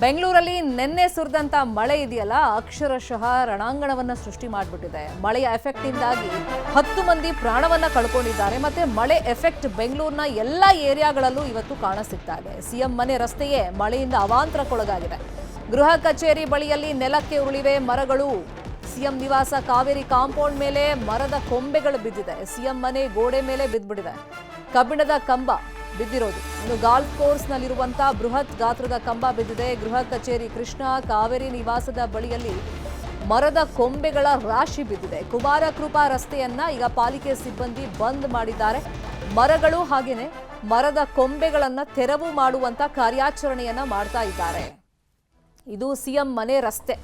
ಬೆಂಗಳೂರಲ್ಲಿ ನಿನ್ನೆ ಸುರಿದಂತ ಮಳೆ ಇದೆಯಲ್ಲ ಅಕ್ಷರಶಃ ರಣಾಂಗಣವನ್ನ ಸೃಷ್ಟಿ ಮಾಡಿಬಿಟ್ಟಿದೆ. ಮಳೆಯ ಎಫೆಕ್ಟ್ ಇಂದಾಗಿ 10 ಮಂದಿ ಪ್ರಾಣವನ್ನ ಕಳ್ಕೊಂಡಿದ್ದಾರೆ. ಮತ್ತೆ ಮಳೆ ಎಫೆಕ್ಟ್ ಬೆಂಗಳೂರಿನ ಎಲ್ಲ ಏರಿಯಾಗಳಲ್ಲೂ ಇವತ್ತು ಕಾಣಸಿಗ್ತಾ ಇದೆ. ಸಿಎಂ ಮನೆ ರಸ್ತೆಯೇ ಮಳೆಯಿಂದ ಅವಾಂತರಕ್ಕೊಳಗಾಗಿದೆ. ಗೃಹ ಕಚೇರಿ ಬಳಿಯಲ್ಲಿ ನೆಲಕ್ಕೆ ಉರುಳಿವೆ ಮರಗಳು. ಸಿಎಂ ನಿವಾಸ ಕಾವೇರಿ ಕಾಂಪೌಂಡ್ ಮೇಲೆ ಮರದ ಕೊಂಬೆಗಳು ಬಿದ್ದಿದೆ. ಸಿಎಂ ಮನೆ ಗೋಡೆ ಮೇಲೆ ಬಿದ್ದುಬಿಟ್ಟಿದೆ. ಕಬ್ಬಿಣದ ಕಂಬ ಬಿದ್ದಿರೋದು. ಇನ್ನು ಗಾಲ್ಫ್ ಕೋರ್ಸ್ ನಲ್ಲಿರುವಂತಹ ಬೃಹತ್ ಗಾತ್ರದ ಕಂಬ ಬಿದ್ದಿದೆ. ಗೃಹ ಕಚೇರಿ ಕೃಷ್ಣ ಕಾವೇರಿ ನಿವಾಸದ ಬಳಿಯಲ್ಲಿ ಮರದ ಕೊಂಬೆಗಳ ರಾಶಿ ಬಿದ್ದಿದೆ. ಕುಮಾರಕೃಪಾ ರಸ್ತೆಯನ್ನ ಈಗ ಪಾಲಿಕೆ ಸಿಬ್ಬಂದಿ ಬಂದ್ ಮಾಡಿದ್ದಾರೆ. ಮರಗಳು ಹಾಗೇನೆ ಮರದ ಕೊಂಬೆಗಳನ್ನ ತೆರವು ಮಾಡುವಂತ ಕಾರ್ಯಾಚರಣೆಯನ್ನ ಮಾಡ್ತಾ ಇದ್ದಾರೆ. ಇದು ಸಿಎಂ ಮನೆ ರಸ್ತೆ.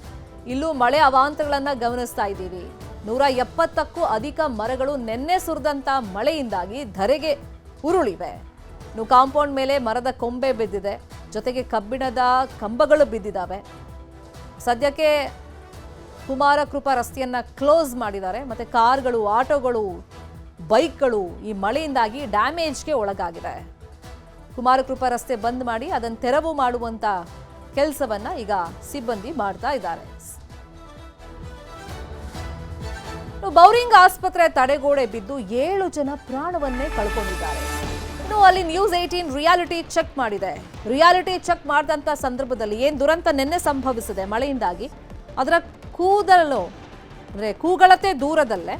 ಇಲ್ಲೂ ಮಳೆ ಅವಾಂತರಗಳನ್ನ ಗಮನಿಸ್ತಾ ಇದ್ದೀವಿ. 170ಕ್ಕೂ ಅಧಿಕ ಮರಗಳು ನಿನ್ನೆ ಸುರಿದಂತ ಮಳೆಯಿಂದಾಗಿ ಧರೆಗೆ ಉರುಳಿವೆ. ಇನ್ನು ಕಾಂಪೌಂಡ್ ಮೇಲೆ ಮರದ ಕೊಂಬೆ ಬಿದ್ದಿದೆ. ಜೊತೆಗೆ ಕಬ್ಬಿಣದ ಕಂಬಗಳು ಬಿದ್ದಿದ್ದಾವೆ. ಸದ್ಯಕ್ಕೆ ಕುಮಾರಕೃಪಾ ರಸ್ತೆಯನ್ನ ಕ್ಲೋಸ್ ಮಾಡಿದ್ದಾರೆ. ಮತ್ತೆ ಕಾರ್ಗಳು, ಆಟೋಗಳು, ಬೈಕ್ಗಳು ಈ ಮಳೆಯಿಂದಾಗಿ ಡ್ಯಾಮೇಜ್ಗೆ ಒಳಗಾಗಿದೆ. ಕುಮಾರಕೃಪಾ ರಸ್ತೆ ಬಂದ್ ಮಾಡಿ ಅದನ್ನು ತೆರವು ಮಾಡುವಂತ ಕೆಲಸವನ್ನ ಈಗ ಸಿಬ್ಬಂದಿ ಮಾಡ್ತಾ ಇದ್ದಾರೆ. ಬೌರಿಂಗ್ ಆಸ್ಪತ್ರೆ ತಡೆಗೋಡೆ ಬಿದ್ದು 7 ಜನ ಪ್ರಾಣವನ್ನೇ ಕಳ್ಕೊಂಡಿದ್ದಾರೆ. ಇನ್ನು ಅಲ್ಲಿ ನ್ಯೂಸ್ 18 ರಿಯಾಲಿಟಿ ಚೆಕ್ ಮಾಡಿದೆ. ರಿಯಾಲಿಟಿ ಚೆಕ್ ಮಾಡಿದಂತ ಸಂದರ್ಭದಲ್ಲಿ ಏನ್ ದುರಂತ ನಿನ್ನೆ ಸಂಭವಿಸಿದೆ ಮಳೆಯಿಂದಾಗಿ, ಅದರ ಕೂಗಳತೆ ದೂರದಲ್ಲೇ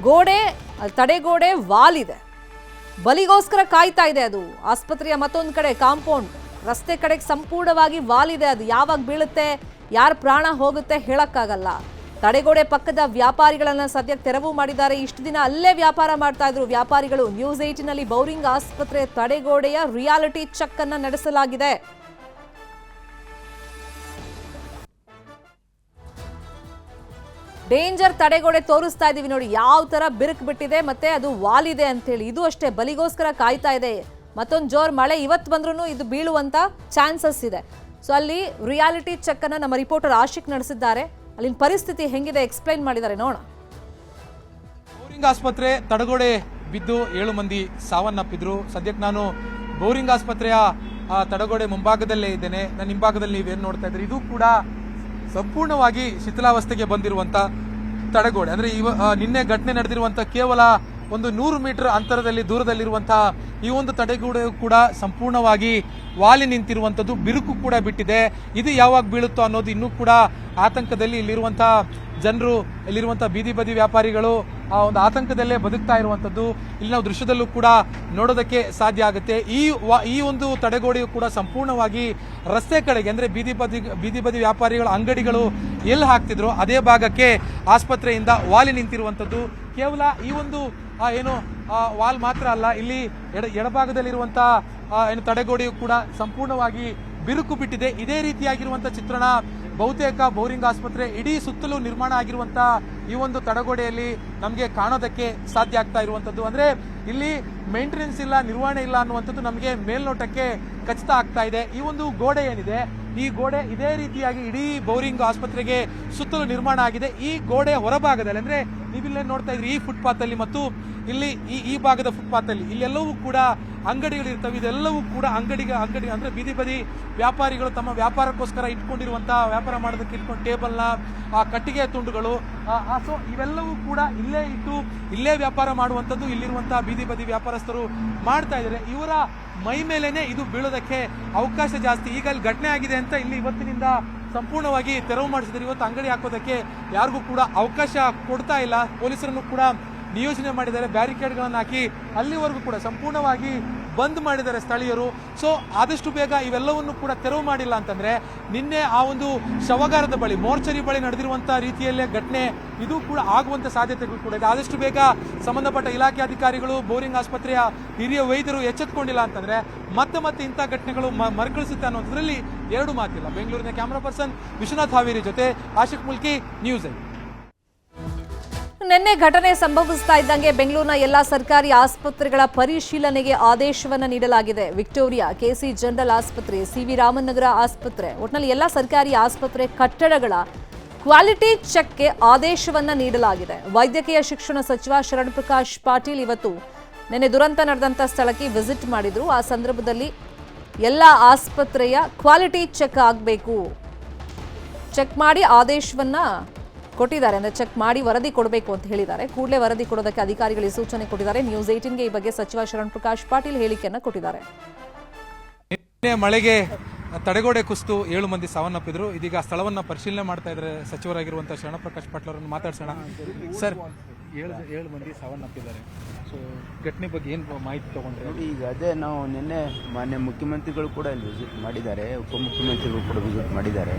ಗೋಡೆ, ತಡೆಗೋಡೆ ವಾಲಿದೆ. ಬಲಿಗೋಸ್ಕರ ಕಾಯ್ತಾ ಇದೆ. ಅದು ಆಸ್ಪತ್ರೆಯ ಮತ್ತೊಂದು ಕಡೆ ಕಾಂಪೌಂಡ್ ರಸ್ತೆ ಕಡೆಗೆ ಸಂಪೂರ್ಣವಾಗಿ ವಾಲಿದೆ. ಅದು ಯಾವಾಗ ಬೀಳುತ್ತೆ, ಯಾರ ಪ್ರಾಣ ಹೋಗುತ್ತೆ ಹೇಳಕ್ಕಾಗಲ್ಲ. ತಡೆಗೋಡೆ ಪಕ್ಕದ ವ್ಯಾಪಾರಿಗಳನ್ನ ಸದ್ಯಕ್ಕೆ ತೆರವು ಮಾಡಿದ್ದಾರೆ. ಇಷ್ಟು ದಿನ ಅಲ್ಲೇ ವ್ಯಾಪಾರ ಮಾಡ್ತಾ ಇದ್ರು ವ್ಯಾಪಾರಿಗಳು. ನ್ಯೂಸ್ 18ನಲ್ಲಿ ಬೌರಿಂಗ್ ಆಸ್ಪತ್ರೆ ತಡೆಗೋಡೆಯ ರಿಯಾಲಿಟಿ ಚೆಕ್ ಅನ್ನ ನಡೆಸಲಾಗಿದೆ. ಡೇಂಜರ್ ತಡೆಗೋಡೆ ತೋರಿಸ್ತಾ ಇದೀವಿ ನೋಡಿ, ಯಾವ ತರ ಬಿರುಕು ಬಿಟ್ಟಿದೆ ಮತ್ತೆ ಅದು ವಾಲಿದೆ ಅಂತ ಹೇಳಿ. ಇದು ಅಷ್ಟೇ ಬಲಿಗೋಸ್ಕರ ಕಾಯ್ತಾ ಇದೆ. ಮತ್ತೊಂದು ಜೋರ್ ಮಳೆ ಇವತ್ತು ಬಂದ್ರೂ ಇದು ಬೀಳುವಂತ ಚಾನ್ಸಸ್ ಇದೆ. ಸೊ ಅಲ್ಲಿ ರಿಯಾಲಿಟಿ ಚೆಕ್ ಅನ್ನ ನಮ್ಮ ರಿಪೋರ್ಟರ್ ಆಶಿಕ್ ನಡೆಸಿದ್ದಾರೆ. ಅಲ್ಲಿನ ಪರಿಸ್ಥಿತಿ ಹೆಂಗಿದೆ ಎಕ್ಸ್ಪ್ಲೈನ್ ಮಾಡಿದ್ದಾರೆ ನೋಡೋಣ. ಬೌರಿಂಗ್ ಆಸ್ಪತ್ರೆ ತಡೆಗೋಡೆ ಬಿದ್ದು 7 ಮಂದಿ ಸಾವನ್ನಪ್ಪಿದ್ರು. ಸದ್ಯಕ್ಕೆ ನಾನು ಬೌರಿಂಗ್ ಆಸ್ಪತ್ರೆಯ ತಡೆಗೋಡೆ ಮುಂಭಾಗದಲ್ಲೇ ಇದ್ದೇನೆ. ನನ್ನ ಹಿಂಭಾಗದಲ್ಲಿ ನೀವೇನು ನೋಡ್ತಾ ಇದ್ರಿ, ಇದು ಕೂಡ ಸಂಪೂರ್ಣವಾಗಿ ಶಿಥಿಲಾವಸ್ಥೆಗೆ ಬಂದಿರುವಂತ ತಡೆಗೋಡೆ. ಅಂದ್ರೆ ನಿನ್ನೆ ಘಟನೆ ನಡೆದಿರುವಂತ ಕೇವಲ ಒಂದು 100 ಮೀಟರ್ ಅಂತರದಲ್ಲಿ ದೂರದಲ್ಲಿರುವಂತಹ ಈ ಒಂದು ತಡೆಗೋಡೆ ಕೂಡ ಸಂಪೂರ್ಣವಾಗಿ ವಾಲಿ ನಿಂತಿರುವಂತದ್ದು, ಬಿರುಕು ಕೂಡ ಬಿಟ್ಟಿದೆ. ಇದು ಯಾವಾಗ ಬೀಳುತ್ತೋ ಅನ್ನೋದು ಇನ್ನೂ ಕೂಡ ಆತಂಕದಲ್ಲಿ ಇಲ್ಲಿರುವಂತಹ ಜನರು, ಇಲ್ಲಿರುವಂತಹ ಬೀದಿ ಬದಿ ವ್ಯಾಪಾರಿಗಳು ಆ ಒಂದು ಆತಂಕದಲ್ಲೇ ಬದುಕ್ತಾ ಇರುವಂತದ್ದು ಇಲ್ಲಿ ನಾವು ದೃಶ್ಯದಲ್ಲೂ ಕೂಡ ನೋಡೋದಕ್ಕೆ ಸಾಧ್ಯ ಆಗುತ್ತೆ. ಈ ಒಂದು ತಡೆಗೋಡೆಯು ಕೂಡ ಸಂಪೂರ್ಣವಾಗಿ ರಸ್ತೆ ಕಡೆಗೆ, ಅಂದ್ರೆ ಬೀದಿ ಬದಿ ವ್ಯಾಪಾರಿಗಳ ಅಂಗಡಿಗಳು ಎಲ್ಲಿ ಹಾಕ್ತಿದ್ರು ಅದೇ ಭಾಗಕ್ಕೆ ಆಸ್ಪತ್ರೆಯಿಂದ ವಾಲಿ ನಿಂತಿರುವಂತದ್ದು. ಕೇವಲ ಈ ಒಂದು ವಾಲ್ ಮಾತ್ರ ಅಲ್ಲ, ಇಲ್ಲಿ ಎಡಭಾಗದಲ್ಲಿರುವಂತಹ ತಡೆಗೋಡೆಯು ಕೂಡ ಸಂಪೂರ್ಣವಾಗಿ ಬಿರುಕು ಬಿಟ್ಟಿದೆ. ಇದೇ ರೀತಿಯಾಗಿರುವಂತಹ ಚಿತ್ರಣ ಬಹುತೇಕ ಬೌರಿಂಗ್ ಆಸ್ಪತ್ರೆ ಇಡೀ ಸುತ್ತಲೂ ನಿರ್ಮಾಣ ಆಗಿರುವಂತಹ ಈ ಒಂದು ತಡೆಗೋಡೆಯಲ್ಲಿ ನಮಗೆ ಕಾಣೋದಕ್ಕೆ ಸಾಧ್ಯ ಆಗ್ತಾ ಇರುವಂತದ್ದು. ಅಂದ್ರೆ ಇಲ್ಲಿ ಮೇಂಟೆನೆನ್ಸ್ ಇಲ್ಲ, ನಿರ್ವಹಣೆ ಇಲ್ಲ ಅನ್ನುವಂಥದ್ದು ನಮಗೆ ಮೇಲ್ನೋಟಕ್ಕೆ ಖಚಿತ ಆಗ್ತಾ ಇದೆ. ಈ ಒಂದು ಗೋಡೆ ಏನಿದೆ, ಈ ಗೋಡೆ ಇದೇ ರೀತಿಯಾಗಿ ಇಡೀ ಬೌರಿಂಗ್ ಆಸ್ಪತ್ರೆಗೆ ಸುತ್ತಲೂ ನಿರ್ಮಾಣ ಆಗಿದೆ. ಈ ಗೋಡೆ ಹೊರಭಾಗದಲ್ಲಿ, ಅಂದ್ರೆ ನೀವಿಲ್ಲೇ ನೋಡ್ತಾ ಇದ್ರಿ, ಈ ಫುಟ್ಪಾತ್ ಅಲ್ಲಿ ಮತ್ತು ಇಲ್ಲಿ ಈ ಭಾಗದ ಫುಟ್ಪಾತ್ ಅಲ್ಲಿ ಇಲ್ಲೆಲ್ಲವೂ ಕೂಡ ಅಂಗಡಿಗಳು ಇರ್ತವೆ. ಇದೆಲ್ಲವೂ ಕೂಡ ಅಂಗಡಿ ಅಂದ್ರೆ ಬೀದಿ ಬದಿ ವ್ಯಾಪಾರಿಗಳು ತಮ್ಮ ವ್ಯಾಪಾರಕ್ಕೋಸ್ಕರ ಇಟ್ಕೊಂಡಿರುವಂತಹ, ವ್ಯಾಪಾರ ಮಾಡೋದಕ್ಕೆ ಇಟ್ಕೊಂಡು ಟೇಬಲ್ನ ಕಟ್ಟಿಗೆ ತುಂಡುಗಳು, ಸೊ ಇವೆಲ್ಲವೂ ಕೂಡ ಇಲ್ಲೇ ಇಟ್ಟು ಇಲ್ಲೇ ವ್ಯಾಪಾರ ಮಾಡುವಂಥದ್ದು ಇಲ್ಲಿರುವಂತಹ ಬೀದಿ ಬದಿ ವ್ಯಾಪಾರಸ್ಥರು ಮಾಡ್ತಾ ಇದ್ದಾರೆ. ಇವರ ಮೈ ಮೇಲೇನೆ ಇದು ಬೀಳೋದಕ್ಕೆ ಅವಕಾಶ ಜಾಸ್ತಿ. ಈಗ ಅಲ್ಲಿ ಘಟನೆ ಆಗಿದೆ ಅಂತ ಇಲ್ಲಿ ಇವತ್ತಿನಿಂದ ಸಂಪೂರ್ಣವಾಗಿ ತೆರವು ಮಾಡಿಸಿದ್ದಾರೆ. ಇವತ್ತು ಅಂಗಡಿ ಹಾಕೋದಕ್ಕೆ ಯಾರಿಗೂ ಕೂಡ ಅವಕಾಶ ಕೊಡ್ತಾ ಇಲ್ಲ. ಪೊಲೀಸರನ್ನು ಕೂಡ ನಿಯೋಜನೆ ಮಾಡಿದ್ದಾರೆ, ಬ್ಯಾರಿಕೇಡ್ಗಳನ್ನು ಹಾಕಿ ಅಲ್ಲಿವರೆಗೂ ಕೂಡ ಸಂಪೂರ್ಣವಾಗಿ ಬಂದ್ ಮಾಡಿದ್ದಾರೆ ಸ್ಥಳೀಯರು. ಸೊ ಆದಷ್ಟು ಬೇಗ ಇವೆಲ್ಲವನ್ನು ಕೂಡ ತೆರವು ಮಾಡಿಲ್ಲ ಅಂತಂದ್ರೆ ನಿನ್ನೆ ಆ ಒಂದು ಶವಗಾರದ ಬಳಿ, ಮೋರ್ಚರಿ ಬಳಿ ನಡೆದಿರುವಂತಹ ರೀತಿಯಲ್ಲೇ ಘಟನೆ ಇದು ಕೂಡ ಆಗುವಂತ ಸಾಧ್ಯತೆಗಳು ಕೂಡ ಇದೆ. ಆದಷ್ಟು ಬೇಗ ಸಂಬಂಧಪಟ್ಟ ಇಲಾಖೆ ಅಧಿಕಾರಿಗಳು, ಬೌರಿಂಗ್ ಆಸ್ಪತ್ರೆಯ ಹಿರಿಯ ವೈದ್ಯರು ಎಚ್ಚೆತ್ತುಕೊಂಡಿಲ್ಲ ಅಂತಂದ್ರೆ ಮತ್ತೆ ಇಂಥ ಘಟನೆಗಳು ಮರುಕಳಿಸುತ್ತೆ ಅನ್ನೋದ್ರಲ್ಲಿ ಎರಡು ಮಾತಿಲ್ಲ. ಬೆಂಗಳೂರಿನ ಕ್ಯಾಮರಾ ಪರ್ಸನ್ ವಿಶ್ವನಾಥ್ ಹಾವೇರಿ ಜೊತೆ ಆಶಿಕ್ ಮುಲ್ಕಿ, ನ್ಯೂಸ್ 8. ನಿನ್ನೆ ಘಟನೆ ಸಂಭವಿಸ್ತಾ ಇದ್ದಂಗೆ ಬೆಂಗಳೂರಿನ ಎಲ್ಲಾ ಸರ್ಕಾರಿ ಆಸ್ಪತ್ರೆಗಳ ಪರಿಶೀಲನೆಗೆ ಆದೇಶವನ್ನ ನೀಡಲಾಗಿದೆ. ವಿಕ್ಟೋರಿಯಾ, ಕೆಸಿ ಜನರಲ್ ಆಸ್ಪತ್ರೆ, ಸಿವಿ ರಾಮನ್ ನಗರ ಆಸ್ಪತ್ರೆ, ಒಟ್ಟಿನಲ್ಲಿ ಎಲ್ಲಾ ಸರ್ಕಾರಿ ಆಸ್ಪತ್ರೆ ಕಟ್ಟಡಗಳ ಕ್ವಾಲಿಟಿ ಚೆಕ್ಗೆ ಆದೇಶವನ್ನ ನೀಡಲಾಗಿದೆ. ವೈದ್ಯಕೀಯ ಶಿಕ್ಷಣ ಸಚಿವ ಶರಣ್ ಪ್ರಕಾಶ್ ಪಾಟೀಲ್ ಇವತ್ತು ನಿನ್ನೆ ದುರಂತ ನಡೆದಂತ ಸ್ಥಳಕ್ಕೆ ವಿಸಿಟ್ ಮಾಡಿದ್ರು. ಆ ಸಂದರ್ಭದಲ್ಲಿ ಎಲ್ಲ ಆಸ್ಪತ್ರೆಯ ಕ್ವಾಲಿಟಿ ಚೆಕ್ ಆಗಬೇಕು. ಚೆಕ್ ಮಾಡಿ ಆದೇಶವನ್ನ ಕೊಟ್ಟಿದ್ದಾರೆ, ಅಂದರೆ ಚೆಕ್ ಮಾಡಿ ವರದಿ ಕೊಡಬೇಕು ಅಂತ ಹೇಳಿದ್ದಾರೆ. ಕೂಡಲೇ ವರದಿ ಕೊಡೋದಕ್ಕೆ ಅಧಿಕಾರಿಗಳಿಗೆ ಸೂಚನೆ ಕೊಟ್ಟಿದ್ದಾರೆ. ನ್ಯೂಸ್ 18ಗೆ ಈ ಬಗ್ಗೆ ಸಚಿವ ಶರಣ್ ಪ್ರಕಾಶ್ ಪಾಟೀಲ್ ಹೇಳಿಕೆಯನ್ನು ಕೊಟ್ಟಿದ್ದಾರೆ. ನಿನ್ನೆ ಮಳೆಗೆ ತಡೆಗೋಡೆ ಕುಸಿದು 7 ಮಂದಿ ಸಾವನ್ನಪ್ಪಿದ್ರು. ಇದೀಗ ಸ್ಥಳವನ್ನ ಪರಿಶೀಲನೆ ಮಾಡ್ತಾ ಇದ್ದಾರೆ ಸಚಿವರಾಗಿರುವಂತಹ ಶರಣ್ ಪ್ರಕಾಶ್ ಪಾಟೀಲ್ ಅವರನ್ನು ಮಾತಾಡ್ಸೋಣ. ಸರ್, 7 ಮಂದಿ ಸಾವನ್ನಪ್ಪಿದ್ದಾರೆ. ಸೊ ಘಟನೆ ಬಗ್ಗೆ ಏನು ಮಾಹಿತಿ ತಗೊಂಡ್ರೆ? ನೋಡಿ, ಈಗ ಅದೇ ನಾವು ನಿನ್ನೆ ಮಾನ್ಯ ಮುಖ್ಯಮಂತ್ರಿಗಳು ಕೂಡ ಇಲ್ಲಿ ವಿಸಿಟ್ ಮಾಡಿದ್ದಾರೆ, ಉಪಮುಖ್ಯಮಂತ್ರಿಗಳು ಕೂಡ ವಿಸಿಟ್ ಮಾಡಿದ್ದಾರೆ.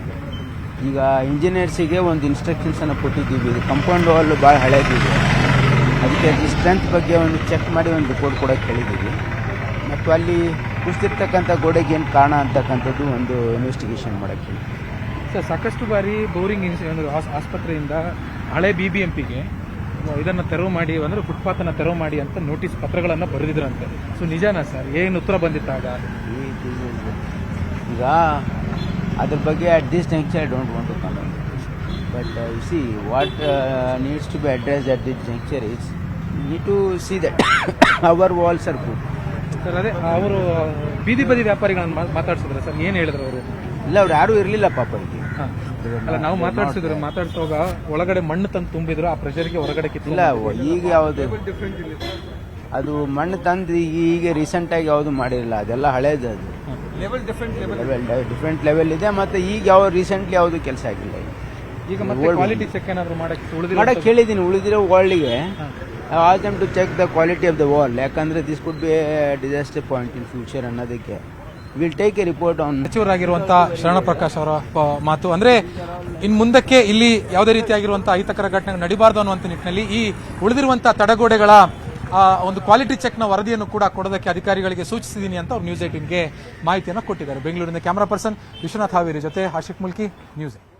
ಈಗ ಇಂಜಿನಿಯರ್ಸಿಗೆ ಒಂದು ಇನ್ಸ್ಟ್ರಕ್ಷನ್ಸನ್ನು ಕೊಟ್ಟಿದ್ದೀವಿ. ಇದು ಕಂಪೌಂಡ್ ವಾಲ್ ಭಾಳ ಹಳೇದಿದೆ, ಅದಕ್ಕೆ ಅದು ಸ್ಟ್ರೆಂತ್ ಬಗ್ಗೆ ಒಂದು ಚೆಕ್ ಮಾಡಿ ಒಂದು ರಿಪೋರ್ಟ್ ಕೊಡೋಕ್ಕೆ ಹೇಳಿದ್ದೀವಿ. ಮತ್ತು ಅಲ್ಲಿ ಕುಸಿದಿರ್ತಕ್ಕಂಥ ಗೋಡೆಗೆ ಏನು ಕಾರಣ ಅಂತಕ್ಕಂಥದ್ದು ಒಂದು ಇನ್ವೆಸ್ಟಿಗೇಷನ್ ಮಾಡೋಕ್ಕೆ. ಸರ್, ಸಾಕಷ್ಟು ಬಾರಿ ಬೋರಿಂಗ್ ಆಸ್ಪತ್ರೆಯಿಂದ ಹಳೆ BBMPಗೆ ಇದನ್ನು ತೆರವು ಮಾಡಿ ಅಂದರೆ ಫುಟ್ಪಾತನ್ನು ತೆರವು ಮಾಡಿ ಅಂತ ನೋಟಿಸ್ ಪತ್ರಗಳನ್ನು ಬರೆದಿದ್ರಂತೆ. ಸೊ ನಿಜಾನಾ ಸರ್? ಏನು ಉತ್ತರ ಬಂದಿತ್ತಾಗ? ಈಗ ಅದ್ರ ಬಗ್ಗೆ at this junction I don't want to comment, but see what needs to be address at this junction is need to see that our walls are good. Sir, ಅದೇ ಅವರು ಬೀದಿ ಬದಿ ವ್ಯಾಪಾರಿಗಳನ್ನು ಮಾತಾಡ್ಸಿದ್ರು ಸರ್, ಏನು ಹೇಳಿದ್ರು ಅವರು? ಇಲ್ಲ, ಅವ್ರು ಯಾರೂ ಇರಲಿಲ್ಲ ಪಾಪ ಇಲ್ಲಿ. ಅಲ್ಲ, ನಾವು ಮಾತಾಡ್ಸುವಾಗ ಒಳಗಡೆ ಮಣ್ಣು ತಂದು ತುಂಬಿದ್ರು, ಆ ಪ್ರೆಷರ್ಗೆ ಹೊರಗಡೆ ಇಲ್ಲ. ಈಗ ಯಾವುದು ಅದು ಮಣ್ಣು ತಂದು ಈಗ ರೀಸೆಂಟಾಗಿ ಯಾವುದು ಮಾಡಿರಲಿಲ್ಲ, ಅದೆಲ್ಲ ಹಳೇದು. ಅದು ಡಿಫ್ರೆಂಟ್ ಲೆವೆಲ್ ಇದೆ. ಮತ್ತು ಈಗ ಯಾವ ರೀಸೆಂಟ್ಲಿ ಯಾವುದು ಕೆಲಸ ಆಗಿಲ್ಲ. ಈಗ ಮತ್ತೆ ಕ್ವಾಲಿಟಿ ಚೆಕ್ ಏನಾದ್ರು ಮಾಡಕ್ಕೆ ಹೇಳಿದ್ದೀನಿ. ಉಳಿದಿರೋ ವಾಲ್ಗೆ all them to check the quality of the wall, ಯಾಕಂದ್ರೆ this could be disaster point in future ಅನ್ನೋದಕ್ಕೆ will take a report on. ಸಚಿವರಾಗಿರುವಂತಹ ಶರಣ ಪ್ರಕಾಶ್ ಅವರ ಮಾತು ಅಂದ್ರೆ ಇನ್ ಮುಂದಕ್ಕೆ ಇಲ್ಲಿ ಯಾವುದೇ ರೀತಿಯಾಗಿರುವಂತಹ ಅಹಿತಕರ ಘಟನೆ ನಡಿಬಾರದು ಅನ್ನುವಂಥ ನಿಟ್ಟಿನಲ್ಲಿ ಈ ಉಳಿದಿರುವಂತಹ ತಡೆಗೋಡೆಗಳ ಒಂದು ಕ್ವಾಲಿಟಿ ಚೆಕ್ನ ವರದಿಯನ್ನು ಕೂಡ ಕೊಡೋದಕ್ಕೆ ಅಧಿಕಾರಿಗಳಿಗೆ ಸೂಚಿಸಿದ್ದೀನಿ ಅಂತ ಅವ್ರು ನ್ಯೂಸ್ 18ಗೆ ಮಾಹಿತಿಯನ್ನು ಕೊಟ್ಟಿದ್ದಾರೆ. ಬೆಂಗಳೂರಿನ ಕ್ಯಾಮರಾ ಪರ್ಸನ್ ವಿಶ್ವನಾಥ್ ಹಾವೇರಿ ಜೊತೆ ಆಶಿಕ್ ಮುಲ್ಕಿ, ನ್ಯೂಸ್ 18.